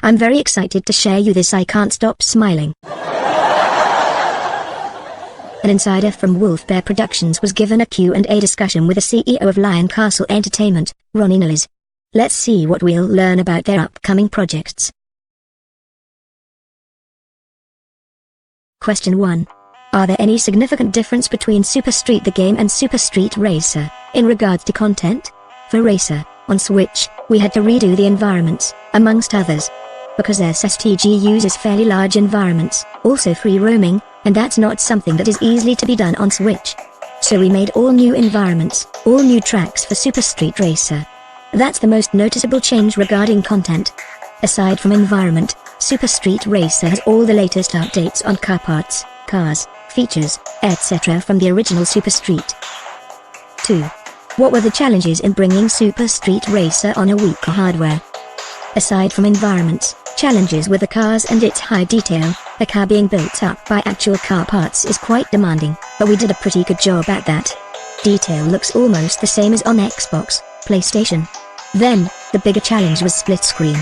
I'm very excited to share you this. I can't stop smiling. An insider from Wolf Bear Productions was given a Q&A discussion with the CEO of Lion Castle Entertainment, Ronnie Nilles. Let's see what we'll learn about their upcoming projects. Question 1. Are there any significant difference between Super Street the game and Super Street Racer, in regards to content? For Racer, on Switch, we had to redo the environments, amongst others. Because SSTG uses fairly large environments, also free roaming, and that's not something that is easily to be done on Switch. So we made all new environments, all new tracks for Super Street Racer. That's the most noticeable change regarding content. Aside from environment, Super Street Racer has all the latest updates on car parts, cars, features, etc. from the original Super Street. 2. What were the challenges in bringing Super Street Racer on a weaker hardware? Aside from environments, challenges with the cars and its high detail, a car being built up by actual car parts is quite demanding, but we did a pretty good job at that. Detail looks almost the same as on Xbox, PlayStation. Then, the bigger challenge was split screen.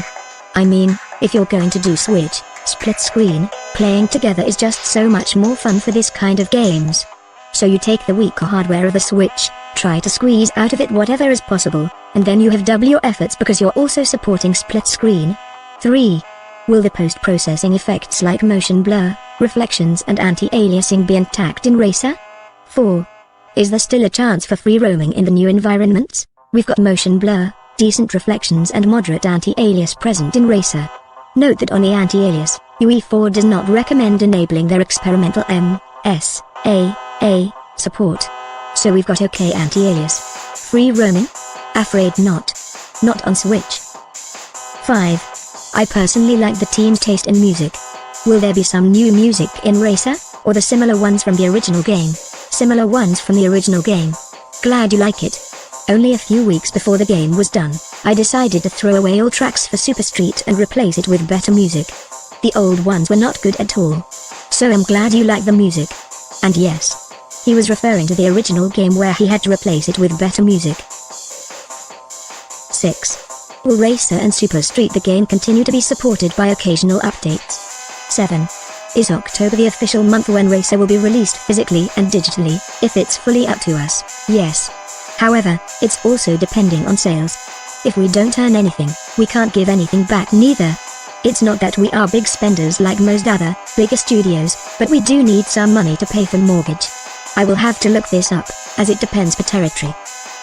I mean, if you're going to do Switch, split screen, playing together is just so much more fun for this kind of games. So you take the weaker hardware of the Switch, try to squeeze out of it whatever is possible, and then you have double your efforts because you're also supporting split screen. 3. Will the post-processing effects like motion blur, reflections and anti-aliasing be intact in Racer? 4. Is there still a chance for free roaming in the new environments? We've got motion blur, decent reflections and moderate anti-alias present in Racer. Note that on the anti-alias, UE4 does not recommend enabling their experimental MSAA support. So we've got okay anti-alias. Free roaming? Afraid not. Not on Switch. 5. I personally like the team's taste in music. Will there be some new music in Racer, or the similar ones from the original game? Similar ones from the original game. Glad you like it. Only a few weeks before the game was done, I decided to throw away all tracks for Super Street and replace it with better music. The old ones were not good at all. So I'm glad you like the music. And yes, he was referring to the original game where he had to replace it with better music. 6. Will Racer and Super Street the game continue to be supported by occasional updates? 7. Is October the official month when Racer will be released physically and digitally? If it's fully up to us, yes. However, it's also depending on sales. If we don't earn anything, we can't give anything back neither. It's not that we are big spenders like most other, bigger studios, but we do need some money to pay for mortgage. I will have to look this up, as it depends per territory.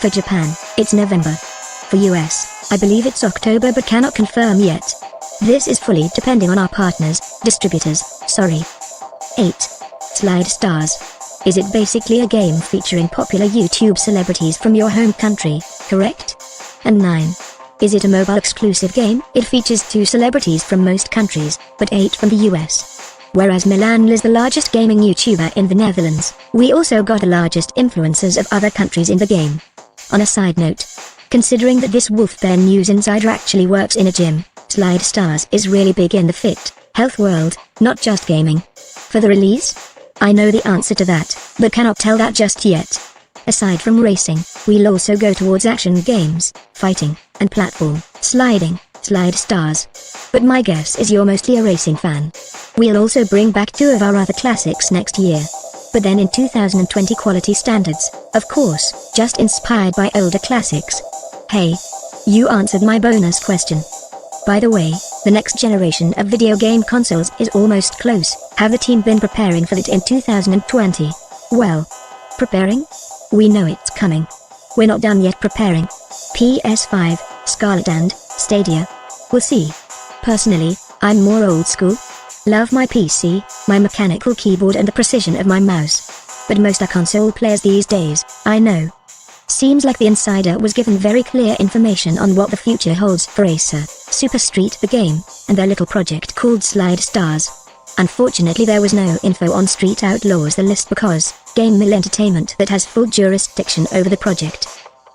For Japan, it's November. For US, I believe it's October but cannot confirm yet. This is fully depending on our partners, distributors, sorry. 8. Slide Stars. Is it basically a game featuring popular YouTube celebrities from your home country, correct? And 9. Is it a mobile exclusive game? It features 2 celebrities from most countries, but 8 from the US. Whereas Milan is the largest gaming YouTuber in the Netherlands, we also got the largest influencers of other countries in the game. On a side note, considering that this Wolfbear News insider actually works in a gym, Slide Stars is really big in the fit, health world, not just gaming. For the release? I know the answer to that, but cannot tell that just yet. Aside from racing, we'll also go towards action games, fighting, and platform, sliding, Slide Stars. But my guess is you're mostly a racing fan. We'll also bring back 2 of our other classics next year. But then in 2020 quality standards, of course, just inspired by older classics. Hey, you answered my bonus question. By the way, the next generation of video game consoles is almost close. Have the team been preparing for it in 2020? Well, preparing? We know it's coming. We're not done yet preparing. PS5, Scarlet and Stadia. We'll see. Personally, I'm more old school. Love my PC, my mechanical keyboard and the precision of my mouse. But most are console players these days, I know. Seems like the insider was given very clear information on what the future holds for Racer, Super Street the game, and their little project called Slide Stars. Unfortunately there was no info on Street Outlaws The List because Gamemill Entertainment that has full jurisdiction over the project.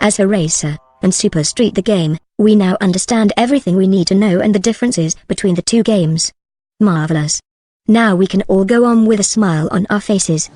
As for Racer and Super Street the game, we now understand everything we need to know and the differences between the 2 games. Marvelous. Now we can all go on with a smile on our faces.